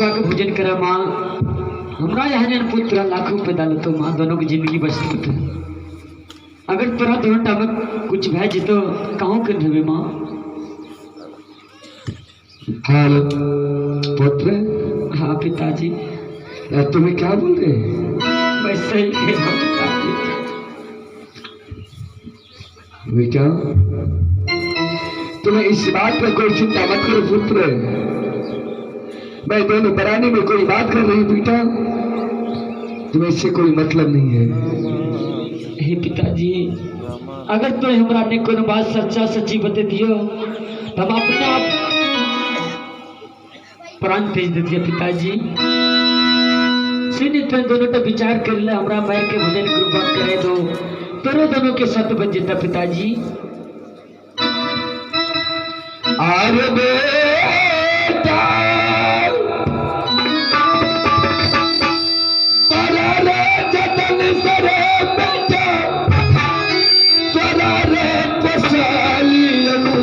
गुरुबा के भोजन करा माँ। हमरा यहाँ जन पुत्र लाखों पे डाल तो माँ दोनों की जिंदगी बचत। अगर तोरा दोनों टाइम कुछ भय जितो कहूँ कर देवे माँ। हाँ पुत्र। हाँ पिताजी। तुम्हें क्या बोल रहे हैं? वैसे ही कह पिताजी। बेटा तुम्हें इस बात पर कोई चिंता मत करो पुत्र। मैं दोनों बरानी में कोई बात कर रही हूँ बेटा, तुम्हें इससे कोई मतलब नहीं है। हे पिताजी अगर तो हमरा ने कोई बात सच्चा सच्ची बता दियो तब अपने आप प्राण भेज देती पिताजी। सुनी तो दोनों तो विचार कर ले, हमरा मार के भजन कृपा करे दो तोरो दोनों के सत बन जेता पिताजी। अरे बेटा बड़ा रे जतन सरे बेटा तोरा रे पसाली अनु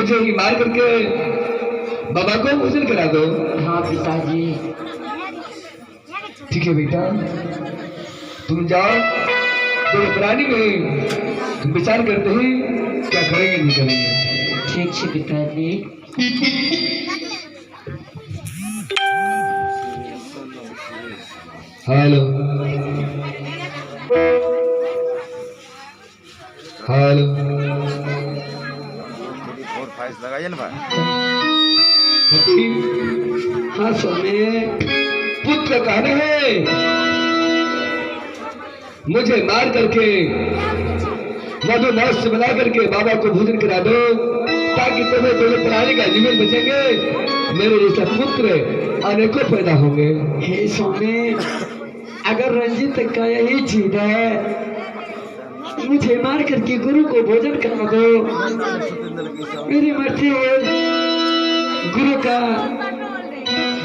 मुझे ही मार करके बाबा को भोजन करा दो। हाँ पिताजी। ठीक है बेटा, तुम जाओ, तो प्राणी में तुम विचार करते हैं क्या करेंगे नहीं करेंगे। ठीक है पिताजी। हेलो हेलो, लगाइए ना भाई। हाँ स्वामी, पुत्र कहने हैं मुझे मार करके मधुमास बना करके बाबा को भोजन करा दो, ताकि तुम्हें दोनों प्राणी का जीवन बचेंगे, मेरे जैसा पुत्र अनेकों पैदा होंगे। हे स्वामी, अगर रंजित का यही चीज है, मुझे मार करके गुरु को भोजन करा दो, मेरी मर्जी है, गुरु का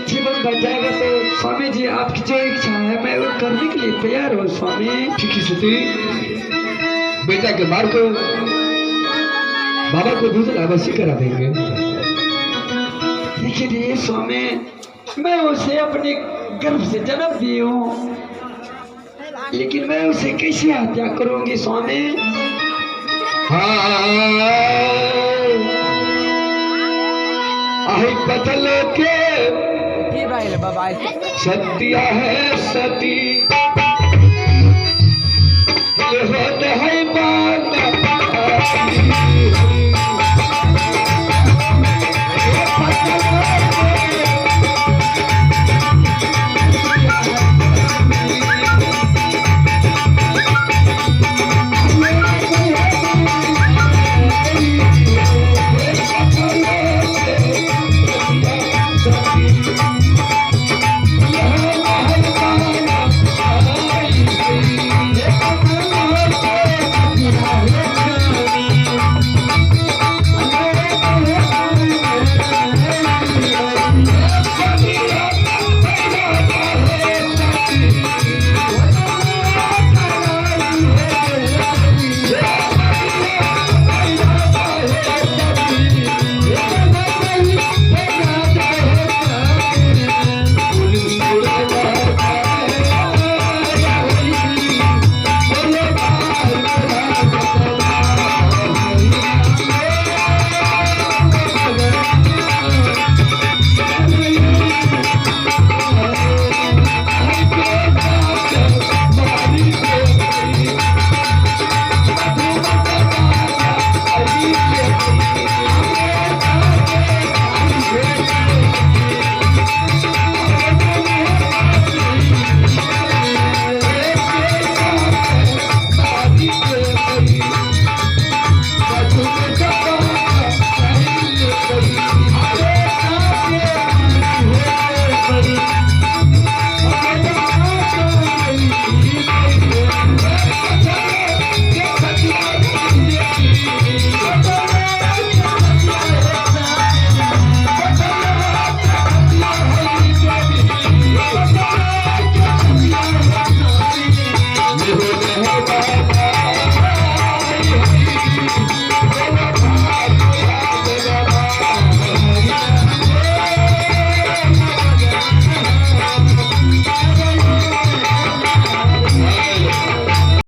जीवन बच जाएगा। तो स्वामी जी आपकी जो इच्छा है मैं वो करने के लिए तैयार हूँ स्वामी। ठीक है सती, बेटा के मार को बाबा को भोजन अवश्य करा देंगे। लेकिन ये स्वामी, मैं उसे अपने गर्भ से जन्म दी हूँ, लेकिन मैं उसे कैसे हत्या करूंगी स्वामी? आई पतल के सत्या है सती, ये होत है बात